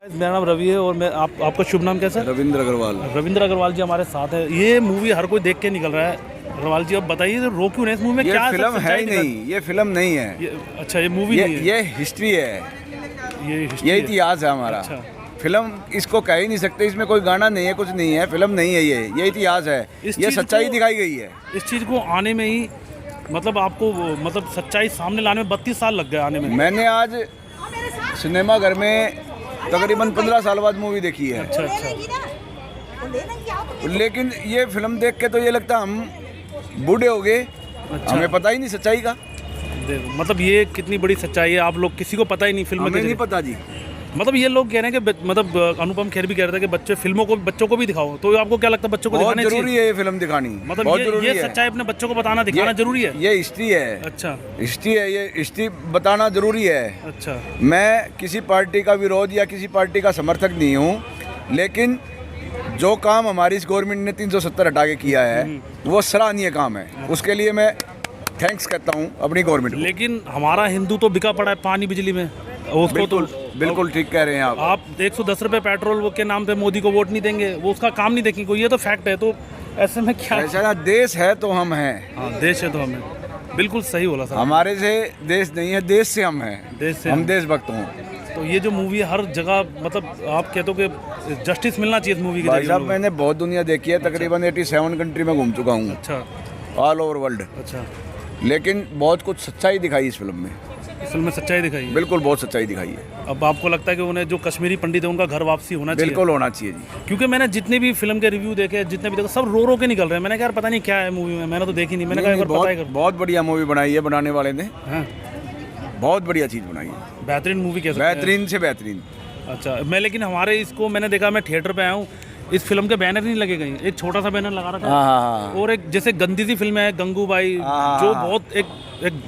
मेरा नाम रवि है और मैं आपका शुभ नाम कैसा है? रविंद्र अग्रवाल। रविंद्र अग्रवाल जी हमारे साथ है। ये मूवी हर कोई देख के निकल रहा है। अग्रवाल जी अब बताइए रो क्यों नहीं इस मूवी में? ये क्या फिल्म है ही नहीं, ये फिल्म नहीं है। अच्छा ये मूवी नहीं है, ये हिस्ट्री है, ये हिस्ट्री ये है। इतिहास है हमारा। अच्छा। फिल्म इसको कह ही नहीं सकते, इसमें कोई गाना नहीं है, कुछ नहीं है, फिल्म नहीं है, ये इतिहास है, इस ये चीज़ सच्चाई को- दिखाई गई है। इस चीज़ को आने में ही मतलब आपको मतलब सच्चाई सामने लाने में 32 साल लग गए आने में। मैंने आज सिनेमा घर में तकरीबन 15 साल बाद मूवी देखी है। अच्छा अच्छा। लेकिन ये फिल्म देख के तो ये लगता हम बूढ़े हो गए, अच्छा। हमें पता ही नहीं सच्चाई का। मतलब ये कितनी बड़ी सच्चाई है, आप लोग किसी को पता ही नहीं फिल्म हमें के नहीं पता जी। मतलब ये लोग कह रहे हैं कि मतलब अनुपम खेर भी कह रहे थे कि बच्चों को भी दिखाओ, तो आपको क्या लगता है बच्चों को बहुत दिखाना जरूरी चाहिए? है ये फिल्म दिखानी, मतलब बहुत जरूरी ये है। सच्चाई अपने बच्चों को दिखाना जरूरी है। ये हिस्ट्री है। अच्छा हिस्ट्री है, ये हिस्ट्री बताना जरूरी है। अच्छा। मैं किसी पार्टी का विरोध या किसी पार्टी का समर्थक नहीं हूँ, लेकिन जो काम हमारी इस गवर्नमेंट ने 370 हटा के किया है वो सराहनीय काम है। उसके लिए मैं थैंक्स करता हूँ अपनी गवर्नमेंट को। लेकिन हमारा हिंदू तो बिका पड़ा है पानी बिजली में, उसको तो बिल्कुल ठीक कह रहे हैं आप। 110 रुपये पेट्रोल वो के नाम पे मोदी को वोट नहीं देंगे, वो उसका काम नहीं देखेंगे कोई, ये तो फैक्ट है। तो ऐसे में क्या? ऐसा देश है तो हम हैं। हाँ देश है तो हमें, बिल्कुल सही बोला सर। हमारे से देश नहीं है, देश से हम हैं। देश से हम देशभक्त हूँ। तो ये जो मूवी हर जगह मतलब आप कहते हो कि जस्टिस मिलना चाहिए इस मूवी के भाई जरिए साहब लोगों को। मैंने बहुत दुनिया देखी है, तकरीबन 87 कंट्री में घूम चुका हूँ, अच्छा ऑल ओवर वर्ल्ड। अच्छा। लेकिन बहुत कुछ सच्चाई दिखाई इस फिल्म में, इस फिल्म में सच्चाई दिखाई है। बिल्कुल बहुत सच्चाई दिखाई है। अब आपको लगता है कि उन्हें जो कश्मीरी पंडित है उनका घर वापसी होना चाहिए? बिल्कुल होना चाहिए जी। क्योंकि मैंने जितने भी फिल्म के रिव्यू देखे, जितने भी देखे, सब रो रो के निकल रहे हैं। मैंने कहा यार पता नहीं क्या है मूवी में, मैंने तो देखी नहीं। मैंने कहा एक बार पता ही कर। बहुत बढ़िया मूवी बनाई है बनाने वाले ने, हाँ बहुत बढ़िया चीज़ बनाई है, बेहतरीन मूवी कह सकते हैं। बेहतरीन से बेहतरीन। अच्छा मैं लेकिन हमारे इसको मैंने देखा, मैं थिएटर पे आया हूँ, इस फिल्म के बैनर नहीं लगे कहीं। एक छोटा सा बैनर लगा रखा है हाँ। और एक जैसे गंदी सी फिल्म है गंगूबाई, हाँ। जो बहुत एक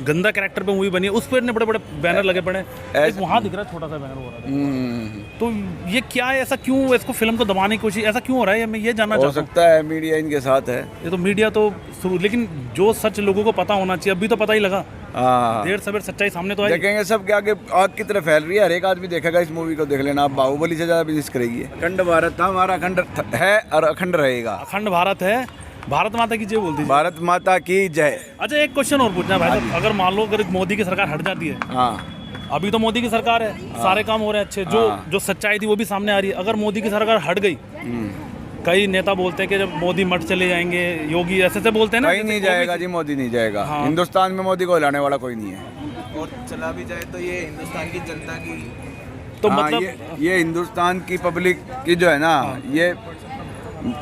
गंदा कैरेक्टर पे मूवी बनी है, उस पर इतने बड़े बड़े बैनर लगे पड़े हैं। एक वहाँ दिख रहा है छोटा सा बैनर हो रहा है। तो ये क्या है, ऐसा क्यों इसको फिल्म को दबाने की कोशिश, ऐसा क्यों हो रहा है? मैं ये जानना हो चाहता हूँ। सकता है मीडिया इनके साथ है। ये तो मीडिया तो शुरू, लेकिन जो सच लोगों को पता होना चाहिए अभी तो पता ही लगा। हाँ, देर सवेर सच्चाई सामने तो आई। देखेंगे सब के आगे आग की तरफ फैल रही है, हर एक आदमी देखेगा इस मूवी को। देख लेना आप, बाहुबली से ज़्यादा बिजनेस करेगी। अखंड भारत था हमारा, अखंड है और अखंड रहेगा। अखंड भारत है, भारत माता की जय बोल दीजिए। भारत माता की जय। अच्छा एक क्वेश्चन और पूछना है भाई साहब, अगर मान लो अगर मोदी की सरकार हट जाती है, हाँ अभी तो मोदी की सरकार है, सारे काम हो रहे हैं अच्छे, जो सच्चाई थी वो भी सामने आ रही है। अगर मोदी की सरकार हट गई, कई नेता बोलते हैं कि जब मोदी मठ चले जाएंगे, योगी ऐसे बोलते हैं ना। कहीं नहीं जाएगा जी, मोदी नहीं जाएगा। हाँ। हिंदुस्तान में मोदी को हिलाने वाला कोई नहीं है। और चला भी जाए तो ये हिंदुस्तान की जनता की। तो हाँ, मतलब ये हिंदुस्तान की पब्लिक की जो है ना, ये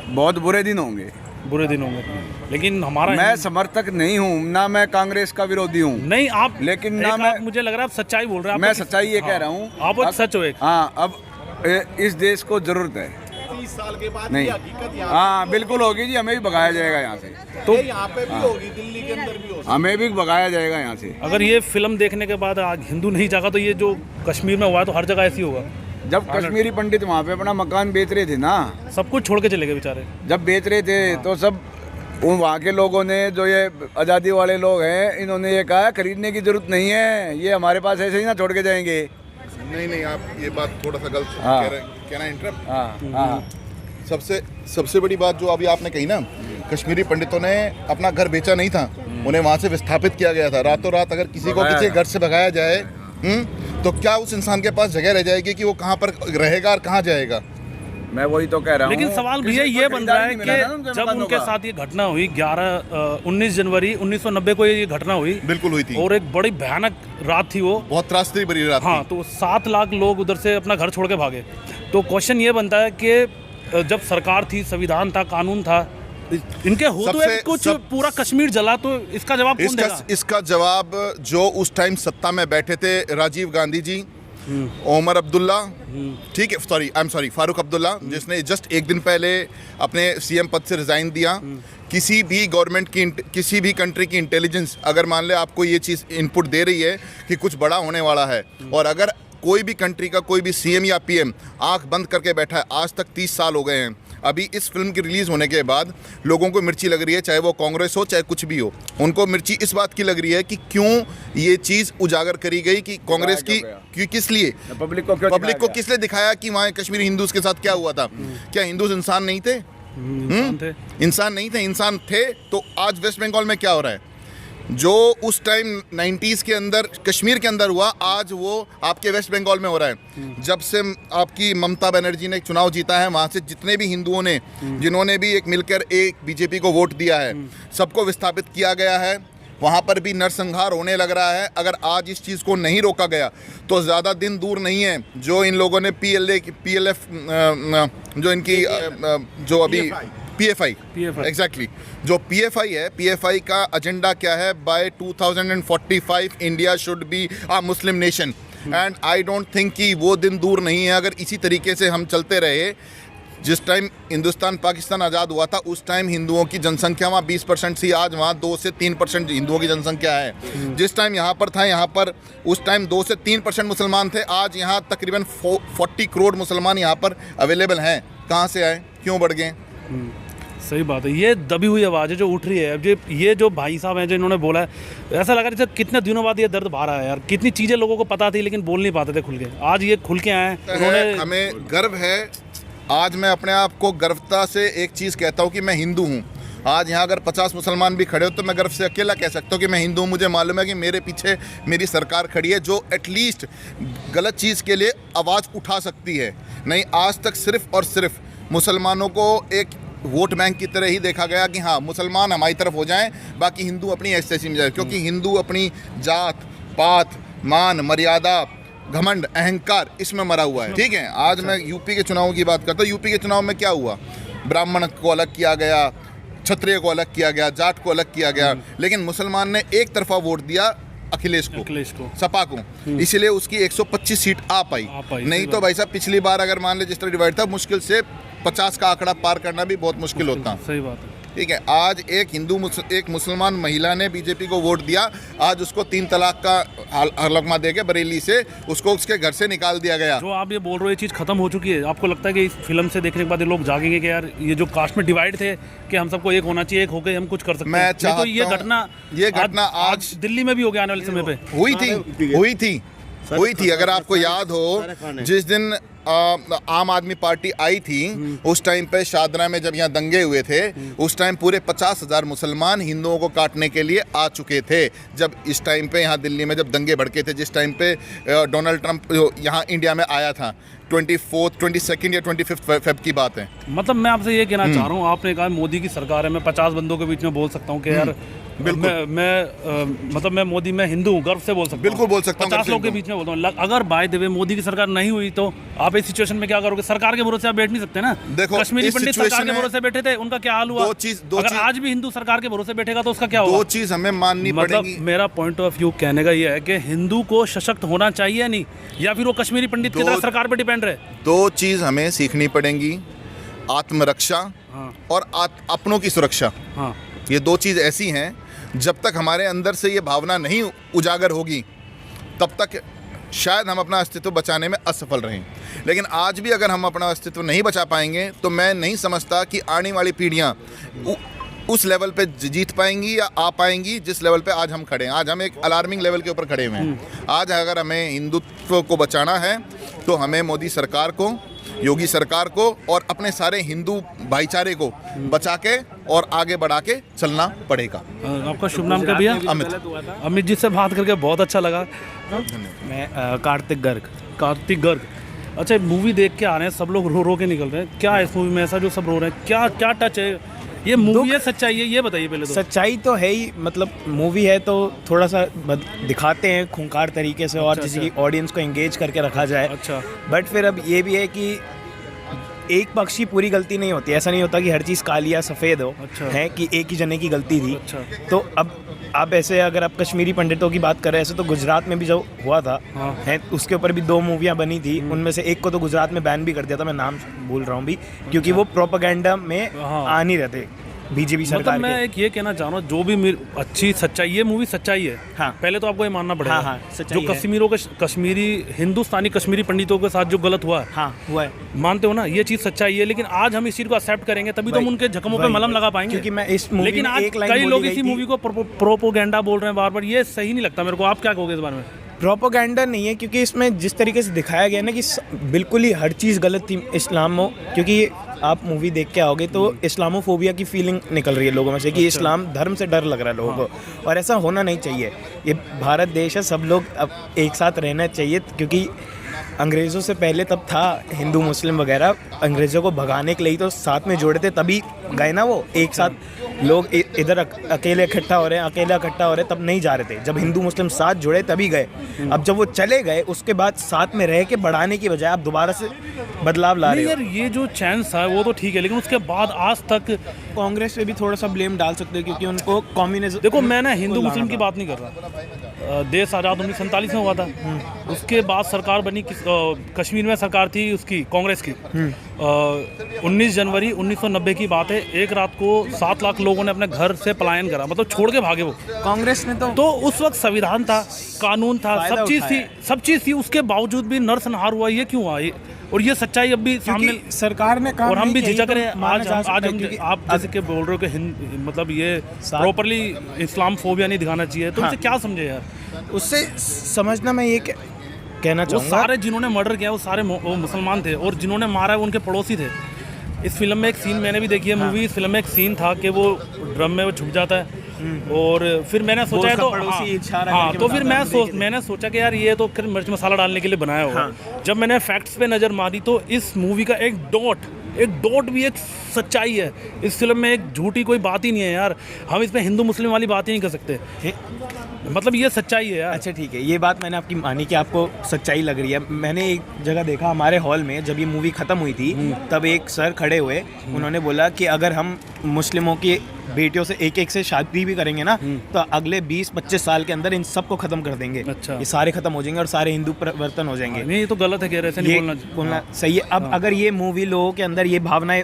बहुत बुरे दिन होंगे। बुरे दिन होंगे। लेकिन हमारा मैं समर्थक नहीं हूँ ना, मैं कांग्रेस का विरोधी हूँ, नहीं आप, लेकिन एक ना आप, मैं मुझे लग रहा है आप सच्चाई बोल रहे हैं। मैं आपको सच्चाई ये हाँ, कह रहा हूँ। आप एक सच हो एक। हाँ, अब इस देश को जरूरत है। 30 साल के बाद नहीं, ये हकीकत यहाँ हाँ बिल्कुल होगी जी, हमें भी भगाया जाएगा यहाँ से। तो यहाँ पे भी होगी, दिल्ली के अंदर भी होगी। हमें भी भगाया जाएगा यहाँ से। अगर ये फिल्म देखने के बाद आज हिंदू नहीं जागा तो ये जो कश्मीर में हुआ है तो हर जगह ऐसी होगा। जब कश्मीरी पंडित वहाँ पे अपना मकान बेच रहे थे ना, सब कुछ छोड़ के चले गए बेचारे। जब बेच रहे थे तो सब उन वहाँ के लोगों ने, जो ये आज़ादी वाले लोग हैं, इन्होंने ये कहा खरीदने की जरूरत नहीं है, ये हमारे पास ऐसे ही ना छोड़ के जाएंगे। नहीं आप ये बात थोड़ा सा गलत हाँ। कह रहे हैं, कहना इंटरप्ट। हाँ। सबसे बड़ी बात जो अभी आपने कही ना, कश्मीरी पंडितों ने अपना घर बेचा नहीं था, उन्हें वहाँ से विस्थापित किया गया था। रातों रात अगर किसी को किसी घर से भगाया जाए, तो क्या उस इंसान के पास जगह रह जाएगी कि वो कहाँ पर रहेगा और कहाँ जाएगा? मैं वही तो कह रहा हूँ। लेकिन सवाल भैया ये बन रहा है कि जब उनके साथ ये घटना हुई 19 जनवरी 1990 को ये घटना हुई, बिल्कुल हुई थी, और एक बड़ी भयानक रात थी वो, बहुत त्रासदी भरी रात हाँ। थी। तो 7 लाख लोग उधर से अपना घर छोड़ के भागे। तो क्वेश्चन ये बनता है कि जब सरकार थी, संविधान था, कानून था, इनके होते हुए कुछ पूरा कश्मीर जला, तो इसका जवाब कौन देगा? इसका जवाब जो उस टाइम सत्ता में बैठे थे, राजीव गांधी जी, ओमर अब्दुल्ला, ठीक है, सॉरी फारूक अब्दुल्ला, जिसने जस्ट एक दिन पहले अपने सीएम पद से रिजाइन दिया। किसी भी गवर्नमेंट की, किसी भी कंट्री की इंटेलिजेंस अगर मान ले आपको ये चीज़ इनपुट दे रही है कि कुछ बड़ा होने वाला है, और अगर कोई भी कंट्री का कोई भी सीएम या पीएम आंख बंद करके बैठा है, आज तक 30 साल हो गए हैं, अभी इस फिल्म की रिलीज़ होने के बाद लोगों को मिर्ची लग रही है, चाहे वो कांग्रेस हो चाहे कुछ भी हो, उनको मिर्ची इस बात की लग रही है कि क्यों ये चीज़ उजागर करी गई कि कांग्रेस की किस लिए पब्लिक को किस लिए दिखाया कि वहाँ कश्मीरी हिंदूज के साथ क्या हुआ था। क्या हिंदूज इंसान नहीं थे? इंसान नहीं थे? इंसान थे। तो आज वेस्ट बंगाल में क्या हो रहा है, जो उस टाइम 90s के अंदर कश्मीर के अंदर हुआ, आज वो आपके वेस्ट बंगाल में हो रहा है। जब से आपकी ममता बनर्जी ने चुनाव जीता है, वहाँ से जितने भी हिंदुओं ने जिन्होंने भी एक मिलकर एक बीजेपी को वोट दिया है, सबको विस्थापित किया गया है। वहाँ पर भी नरसंहार होने लग रहा है। अगर आज इस चीज़ को नहीं रोका गया तो ज़्यादा दिन दूर नहीं है जो इन लोगों ने PLF जो इनकी जो अभी PFI एग्जैक्टली जो PFI है, PFI का एजेंडा क्या है, by 2045 India should be a Muslim nation, and I don't think कि वो दिन दूर नहीं है। अगर इसी तरीके से हम चलते रहे, जिस टाइम हिंदुस्तान पाकिस्तान आज़ाद हुआ था उस टाइम हिंदुओं की जनसंख्या वहाँ 20% थी, आज वहाँ 2 से 3% हिंदुओं की जनसंख्या है। जिस टाइम यहाँ पर था, यहाँ पर उस टाइम 2 से 3% मुसलमान थे, आज यहाँ तकरीबन 40 करोड़ मुसलमान यहाँ पर अवेलेबल हैं। कहाँ से आए, क्यों बढ़ गए? सही बात है। ये दबी हुई आवाज़ है जो उठ रही है। अब ये जो भाई साहब हैं जो इन्होंने बोला है, ऐसा लगा जैसे कितने दिनों बाद ये दर्द बाहर आया यार। कितनी चीज़ें लोगों को पता थी लेकिन बोल नहीं पाते थे खुल के, आज ये खुल के आए हैं। उन्होंने हमें गर्व है। आज मैं अपने आप को गर्वता से एक चीज़ कहता हूँ कि मैं हिंदू हूँ। आज यहाँ अगर 50 मुसलमान भी खड़े हो तो मैं गर्व से अकेला कह सकता हूँ कि मैं हिंदू हूँ। मुझे मालूम है कि मेरे पीछे मेरी सरकार खड़ी है जो एटलीस्ट गलत चीज़ के लिए आवाज़ उठा सकती है। नहीं, आज तक सिर्फ और सिर्फ मुसलमानों को एक वोट बैंक की तरह ही देखा गया कि हाँ मुसलमान हमारी तरफ हो जाएं, बाकी हिंदू अपनी ऐसी में जाए, क्योंकि हिंदू अपनी जात पात मान मर्यादा घमंड अहंकार इसमें मरा हुआ है। ठीक है, आज मैं यूपी के चुनाव की बात करता हूँ। यूपी के चुनाव में क्या हुआ, ब्राह्मण को अलग किया गया, क्षत्रिय को अलग किया गया, जाट को अलग किया गया, लेकिन मुसलमान ने एक तरफा वोट दिया अखिलेश को, सपा को, इसीलिए उसकी 125 सीट आ पाई। नहीं तो भाई साहब पिछली बार अगर मान ले जिस तरह डिवाइड था, मुश्किल से 50 का आंकड़ा पार करना भी बहुत मुश्किल होता। सही बात है। ठीक है, आज एक मुसलमान महिला ने बीजेपी को वोट दिया, आज उसको 3 तलाक का हलफनामा देके बरेली से उसको उसके घर से निकाल दिया गया। जो आप ये बोल रहे हो ये चीज़ खत्म हो चुकी है। आपको लगता है कि इस फिल्म से देखने के बाद ये लोग जागेंगे कि यार ये जो कास्ट में डिवाइड थे कि हम सबको एक होना चाहिए, एक होकर हम कुछ कर सकते हैं? मैं चाहता हूं, ये घटना आज दिल्ली में भी हो गया आने वाले समय पे हुई थी। अगर आपको याद हो, जिस दिन आम आदमी पार्टी आई थी उस टाइम पे शादरा में जब यहाँ दंगे हुए थे, उस टाइम पूरे 50,000 मुसलमान हिंदुओं को काटने के लिए आ चुके थे। जब इस टाइम पे यहाँ दिल्ली में जब दंगे भड़के थे, जिस टाइम पे डोनाल्ड ट्रंप यहाँ इंडिया में आया था, 22nd या 25 फेब की बात है। मतलब मैं आपसे ये कहना चाह रहा हूँ, आपने कहा मोदी की सरकार है, मैं 50 बंदों के बीच में बोल सकता हूँ कि यार मैं मोदी, मैं हिंदू हूँ, गर्व से बोल सकता हूँ। बिल्कुल बोल सकता हूँ। 50 लोगों के बीच में बोलता हूँ। अगर बाय द वे मोदी की सरकार नहीं हुई तो आप इस सिचुएशन में क्या करोगे? सरकार के भरोसे आप बैठ नहीं सकते ना। देखो, कश्मीरी पंडित सरकार के भरोसे बैठे थे, उनका क्या हाल हुआ? अगर आज भी हिंदू सरकार के भरोसे बैठेगा तो उसका क्या होगा? 2 चीज हमें माननी पड़ेगी। मतलब मेरा पॉइंट ऑफ व्यू कहने का ये है कि हिंदू को सशक्त होना चाहिए नहीं, या फिर वो कश्मीरी पंडित की तरह सरकार पर डिपेंड रहे। 2 चीज हमें सीखनी पड़ेंगी, आत्मरक्षा और अपनों की सुरक्षा। ये 2 चीज ऐसी हैं, जब तक हमारे अंदर से ये भावना नहीं उजागर होगी तब तक शायद हम अपना अस्तित्व बचाने में असफल रहें। लेकिन आज भी अगर हम अपना अस्तित्व नहीं बचा पाएंगे तो मैं नहीं समझता कि आने वाली पीढ़ियां उस लेवल पे जीत पाएंगी या आ पाएंगी जिस लेवल पे आज हम खड़े हैं। आज हम एक अलार्मिंग लेवल के ऊपर खड़े हुए हैं। आज अगर हमें हिंदुत्व को बचाना है तो हमें मोदी सरकार को, योगी सरकार को और अपने सारे हिंदू भाईचारे को बचा के और आगे बढ़ा के चलना पड़ेगा। आपका शुभ नाम क्या भैया? अमित जी से बात करके बहुत अच्छा लगा। मैं कार्तिक गर्ग। अच्छा, मूवी देख के आ रहे हैं, सब लोग रो रो के निकल रहे हैं। क्या है इस मूवी में ऐसा जो सब रो रहे हैं? क्या टच है ये मूवी है? सच्चाई है ये बताइए पहले तो। सच्चाई तो है ही, मतलब मूवी है तो थोड़ा सा दिखाते हैं खूंखार तरीके से और जैसे कि ऑडियंस को एंगेज करके रखा जाए। अच्छा, बट फिर अब ये भी है कि एक पक्ष की पूरी गलती नहीं होती। ऐसा नहीं होता कि हर चीज़ काली या सफ़ेद हो। अच्छा। है कि एक ही जने की गलती थी। अच्छा। तो अब आप ऐसे अगर आप कश्मीरी पंडितों की बात कर रहे हैं, ऐसे तो गुजरात में भी जो हुआ था है, उसके ऊपर भी 2 मूवियाँ बनी थी। उनमें से एक को तो गुजरात में बैन भी कर दिया था, मैं नाम भूल रहा हूँ भी, क्योंकि वो प्रोपेगेंडा में आ नहीं रहे थे। बीजेपी मतलब सरकार मैं के। एक ये कहना चाह रहा हूँ, जो भी अच्छी सच्चाई, ये मूवी सच्चाई है। हाँ। पहले तो आपको ये मानना पड़ेगा। हाँ, सच्चाई जो है। कश्मीरी हिंदुस्तानी कश्मीरी पंडितों के साथ जो गलत हुआ है, हाँ हुआ है। मानते हो ना, ये चीज सच्चाई है। लेकिन आज हम इस चीज को एक्सेप्ट करेंगे तभी तो हम उनके जख्मों पे वही। मलम लगा पाएंगे। क्योंकि मैं इस मूवी लेकिन में आज एक लाइन कई बोली लोग गई इसी थी- मूवी को प्रोपोगेंडा बोल रहे हैं बार बार, ये सही नहीं लगता मेरे को। आप क्या कहोगे इस बारे में? प्रोपोगंडा नहीं है, क्योंकि इसमें जिस तरीके से दिखाया गया ना कि बिल्कुल ही हर चीज़ गलत थी इस्लाम में। क्योंकि आप मूवी देख के आओगे तो इस्लामोफोबिया की फीलिंग निकल रही है लोगों में से कि इस्लाम धर्म से डर लग रहा है लोगों को, और ऐसा होना नहीं चाहिए। ये भारत देश है, सब लोग अब एक साथ रहना चाहिए। क्योंकि अंग्रेज़ों से पहले तब था हिंदू मुस्लिम वगैरह, अंग्रेज़ों को भगाने के लिए तो साथ में जोड़े थे, तभी गए ना वो एक साथ। लोग इधर अकेले इकट्ठा हो रहे हैं, अकेला इकट्ठा हो रहे हैं, तब नहीं जा रहे थे। जब हिंदू मुस्लिम साथ जुड़े तभी गए। अब जब वो चले गए उसके बाद साथ में रह के बढ़ाने की बजाय आप दोबारा से बदलाव ला रहे नहीं हो। यार, ये जो चांस था वो तो ठीक है, लेकिन उसके बाद आज तक कांग्रेस पे भी थोड़ा सा ब्लेम डाल सकते हो, क्योंकि उनको कम्युनिज्म। देखो, मैं ना हिंदू मुस्लिम की बात नहीं कर रहा। देश आज़ाद 1947 में हुआ था। उसके बाद सरकार बनी कश्मीर में सरकार थी उसकी, कांग्रेस की। 19 जनवरी 1990 की बात है। एक रात को 7 लाख लोगों ने अपने घर से पलायन करा, मतलब छोड़ के भागे वो। कांग्रेस ने तो उस वक्त संविधान था, कानून था, फायदा सब चीज़ थी। उसके बावजूद भी नरसंहार हुआ। ये क्यों हुआ? और ये सच्चाई अब भी सामने, क्योंकि सरकार ने कहा और हम भी नहीं, झिझक यही रहे तो हैं। माना जा आज सकता है, हम क्योंकि आप जैसे कि बोल रहे हो कि मतलब ये प्रॉपरली इस्लाम फोबिया नहीं दिखाना चाहिए, तो इससे क्या समझे यार? उससे समझना, मैं ये कहना वो चाहूँगा, सारे जिन्होंने मर्डर किया वो सारे वो मुसलमान थे, और जिन्होंने मारा है वो उनके पड़ोसी थे। इस फिल्म में एक सीन, मैंने भी देखी है मूवी, इस फिल्म में एक सीन था कि वो ड्रम में वो छुप जाता है, और फिर मैंने सोचा है तो तो फिर मैंने सोचा कि यार ये तो फिर मिर्च मसाला डालने के लिए बनाया होगा। जब मैंने फैक्ट्स पे नज़र मारी तो इस मूवी का एक डॉट भी एक सच्चाई है। इस फिल्म में एक झूठी कोई बात ही नहीं है यार। हम इसमें हिंदू मुस्लिम वाली बात ही नहीं कर सकते, मतलब ये सच्चाई है यार। अच्छा ठीक है, ये बात मैंने आपकी मानी कि आपको सच्चाई लग रही है। मैंने एक जगह देखा, हमारे हॉल में जब ये मूवी ख़त्म हुई थी तब एक सर खड़े हुए, उन्होंने बोला कि अगर हम मुस्लिमों की बेटियों से एक से शादी भी करेंगे ना तो अगले 20-25 साल के अंदर इन सबको ख़त्म कर देंगे। अच्छा। ये सारे ख़त्म हो जाएंगे और सारे हिंदू परिवर्तन हो जाएंगे। नहीं, ये तो गलत है, कह रहे ऐसे नहीं ये बोलना सही है। अब अगर ये मूवी लोगों के अंदर ये भावनाएं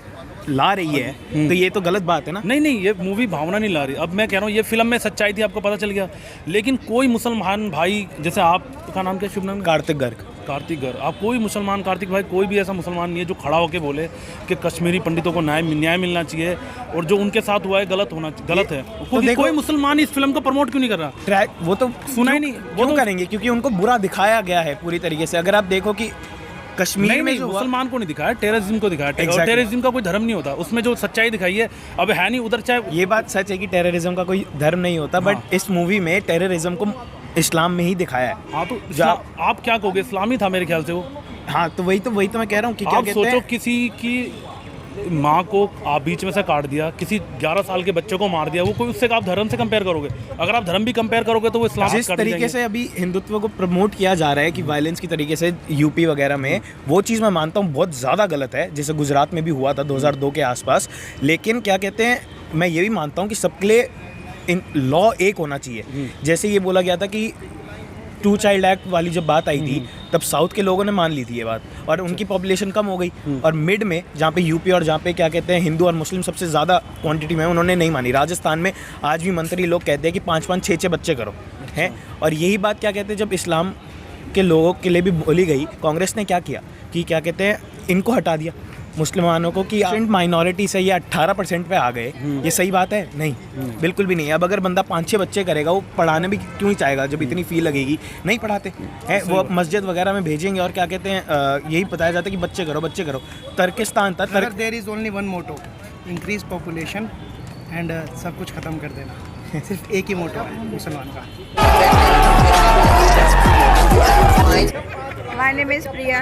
ला रही है तो ये तो गलत बात है ना। नहीं, ये मूवी भावना नहीं ला रही। अब मैं कह रहा हूँ ये फिल्म में सच्चाई थी, आपको पता चल गया। लेकिन कोई मुसलमान भाई, जैसे आपका नाम क्या, शुभ नाम? कार्तिक गर्ग। कार्तिक गर्ग। आप कोई मुसलमान, कार्तिक भाई, कोई भी ऐसा मुसलमान नहीं है जो खड़ा होकर बोले कि कश्मीरी पंडितों को न्याय मिलना चाहिए, और जो उनके साथ हुआ है गलत है। कोई मुसलमान इस फिल्म को प्रमोट क्यों नहीं कर रहा? ट्रैक वो तो सुना ही नहीं। वो तो करेंगे क्योंकि उनको बुरा दिखाया गया है पूरी तरीके से। अगर आप देखो कि कश्मीर में जो मुसलमान को नहीं दिखाया, टेररिज्म को दिखाया। और टेररिज्म का कोई धर्म नहीं होता, उसमें जो सच्चाई दिखाई है अब है नहीं उधर। चाहे ये बात सच है कि टेररिज्म का कोई धर्म नहीं होता, बट इस मूवी में टेररिज्म को इस्लाम में ही दिखाया है। हाँ, तो आप क्या कहोगे? इस्लामी था मेरे ख्याल से वो। हाँ, तो वही तो मैं कह रहा हूँ कि क्या आप कहते सोचो, हैं, किसी की माँ को आप बीच में से काट दिया, किसी 11 साल के बच्चे को मार दिया, वो कोई उससे आप धर्म से कंपेयर करोगे? अगर आप धर्म भी कंपेयर करोगे तो वो इस्लाम जिस तरीके से अभी हिंदुत्व को प्रमोट किया जा रहा है कि वायलेंस की तरीके से यूपी वगैरह में, वो चीज़ मैं मानता हूँ बहुत ज़्यादा गलत है। जैसे गुजरात में भी हुआ था 2002 के आसपास। लेकिन क्या कहते हैं, मैं ये भी मानता हूँ कि सबके लिए इन लॉ एक होना चाहिए। जैसे ये बोला गया था कि 2 चाइल्ड एक्ट वाली जब बात आई थी तब साउथ के लोगों ने मान ली थी ये बात, और उनकी पॉपुलेशन कम हो गई। और मिड में जहाँ पे यूपी और जहाँ पे क्या कहते हैं हिंदू और मुस्लिम सबसे ज़्यादा क्वांटिटी में, उन्होंने नहीं मानी। राजस्थान में आज भी मंत्री लोग कहते हैं कि 5-5, 6-6 बच्चे करो हैं। और यही बात क्या कहते हैं जब इस्लाम के लोगों के लिए भी बोली गई, कांग्रेस ने क्या किया कि क्या कहते हैं इनको हटा दिया मुसलमानों को, कि माइनॉरिटी से ये 18% पे आ गए। ये सही बात है? नहीं, बिल्कुल भी नहीं। अब अगर बंदा 5-6 बच्चे करेगा, वो पढ़ाने भी क्यों ही चाहेगा जब इतनी फ़ी लगेगी? नहीं पढ़ाते हैं वो, अब मस्जिद वगैरह में भेजेंगे और क्या कहते हैं यही बताया जाता है कि बच्चे करो। तुर्किस्तान था, there is only one motto, increase population and सब कुछ ख़त्म कर देना। सिर्फ एक ही मोटो है मुसलमान का। My name is Priya.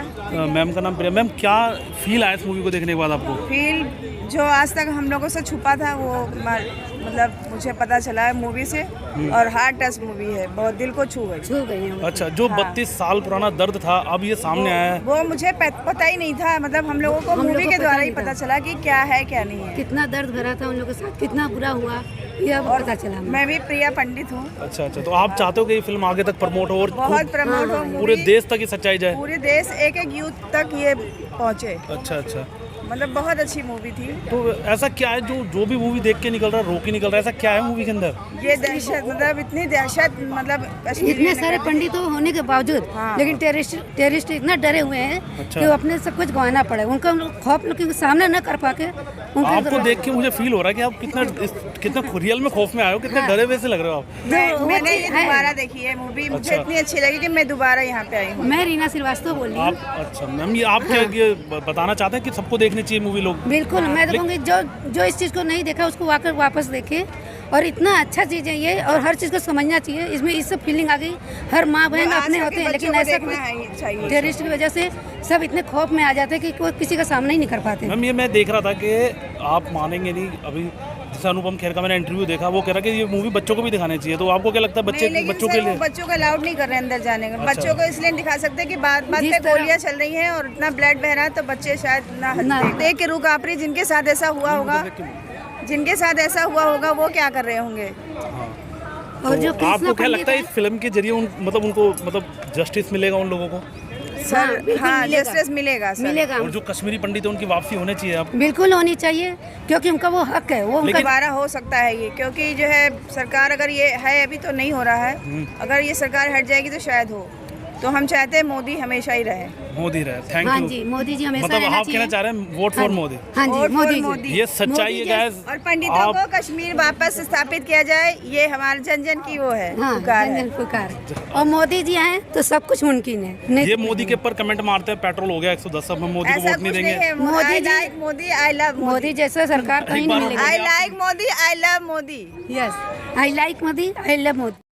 Ma'am का नाम प्रिया। मैम, क्या फील आया इस मूवी को देखने के बाद आपको? फील जो आज तक हम लोगों से छुपा था वो मतलब मुझे पता चला है मूवी से, और हार्ट टच मूवी है, बहुत दिल को छू गई। अच्छा, जो 32 साल पुराना दर्द था अब ये सामने आया है। वो मुझे पता ही नहीं था, मतलब हम लोगों को मूवी के द्वारा ही पता चला कि क्या है क्या नहीं है। कितना दर्द भरा था उन लोगों के साथ, कितना बुरा हुआ ये अब पता चला। मैं भी प्रिया पंडित हूँ। अच्छा, तो आप चाहते हो कि ये फिल्म आगे तक प्रमोट हो और बहुत प्रमोट हो, पूरे देश तक ये सच्चाई जाए? पूरे देश, एक यूथ तक ये पहुँचे। अच्छा। मतलब बहुत अच्छी मूवी थी। तो ऐसा क्या है जो भी मूवी देख के निकल रहा है, रोक के निकल रहा है, ऐसा क्या है मूवी के अंदर? ये दहशत, मतलब इतनी दहशत, मतलब कश्मीरी इतने ने सारे कर दी। पंडित होने के बावजूद हाँ। लेकिन टेररिस्ट इतना डरे हुए हैं अच्छा। कि वो अपने सब कुछ गंवाना पड़े उनका खौफ लोग के सामने न कर पाके आपको देख के मुझे फील हो रहा है कि आप कितना रियल में खौफ में आए हो, कितने हाँ। डरे हुए से लग रहे हो आप। मैंने ये दोबारा देखी है मूवी, मुझे अच्छा। इतनी अच्छी लगी कि मैं दोबारा यहाँ पे आई हूँ। मैं रीना श्रीवास्तव बोल रही हूँ। आप अच्छा मैम, ये आप क्या ये बताना चाहते हैं कि सबको देखनी चाहिए मूवी लोग? बिल्कुल, मैं तो कहूँगी जो इस चीज़ को नहीं देखा उसको आकर वापस देखे। और इतना अच्छा चीज़ है ये, और हर चीज़ को समझना चाहिए। इसमें इस सब फीलिंग आ गई, हर माँ बहन आज अपने कल होते के हैं, लेकिन बच्चों को ऐसा देखना चाहिए। टेररिस्ट की वजह से सब इतने खौफ में आ जाते हैं कि कोई किसी का सामना ही नहीं कर पाते। मैम ये मैं देख रहा था कि आप मानेंगे नहीं, अभी जैसे अनुपम खेर का मैंने इंटरव्यू देखा, वो कह रहा कि ये मूवी बच्चों को भी दिखानी चाहिए। तो आपको क्या लगता है नहीं, लेकिन बच्चों सर, के वो लिए? बच्चों को अलाउड नहीं कर रहे अंदर जाने का। अच्छा। बच्चों को इसलिए दिखा सकते हैं कि बाद जिस पे तरह- गोलियां चल रही हैं और इतना ब्लड बह रहा है, तो बच्चे शायद ना ना- देख के रूह कांप रही। जिनके साथ ऐसा हुआ होगा, जिनके साथ ऐसा हुआ होगा, वो क्या कर रहे होंगे? और जो तो आपको कृष्णा क्या लगता है इस फिल्म के जरिए उनको जस्टिस मिलेगा उन लोगों को? सर बिल्कुल हाँ, मिलेगा। जस्टिस मिलेगा सर। मिलेगा, और जो कश्मीरी पंडित है उनकी वापसी होनी चाहिए। आप बिल्कुल होनी चाहिए, क्योंकि उनका वो हक है। वो उनका दोबारा हो सकता है ये, क्योंकि जो है सरकार, अगर ये है अभी तो नहीं हो रहा है, अगर ये सरकार हट जाएगी तो शायद हो। तो हम चाहते हैं मोदी हमेशा ही रहे। मोदी रहे, थैंक हाँ यू। जी, मोदी जी हमेशा मतलब रहना आप कहना चाहिए। चाह रहे हैं वोट फॉर मोदी? हाँ जी, वोट मोदी फॉर जी। मोदी। ये सच्चाई है मोदी गाइस। और पंडितों को कश्मीर वापस स्थापित किया जाए, ये हमारे जन जन की वो है, हाँ, पुकार है। जन जन पुकार। और मोदी जी आए तो सब कुछ मुमकिन है। नहीं ये तो मोदी के ऊपर कमेंट मारते हैं पेट्रोल हो गया 110, अब हम मोदी को ऐसा वोट नहीं कुछ देंगे। नहीं है। मोदी आई जी- like Modi, I love Modi जैसा सरकार कहीं एक बार नहीं और मिलेगी। I like Modi, I love Modi. Yes, I like Modi, I love Modi.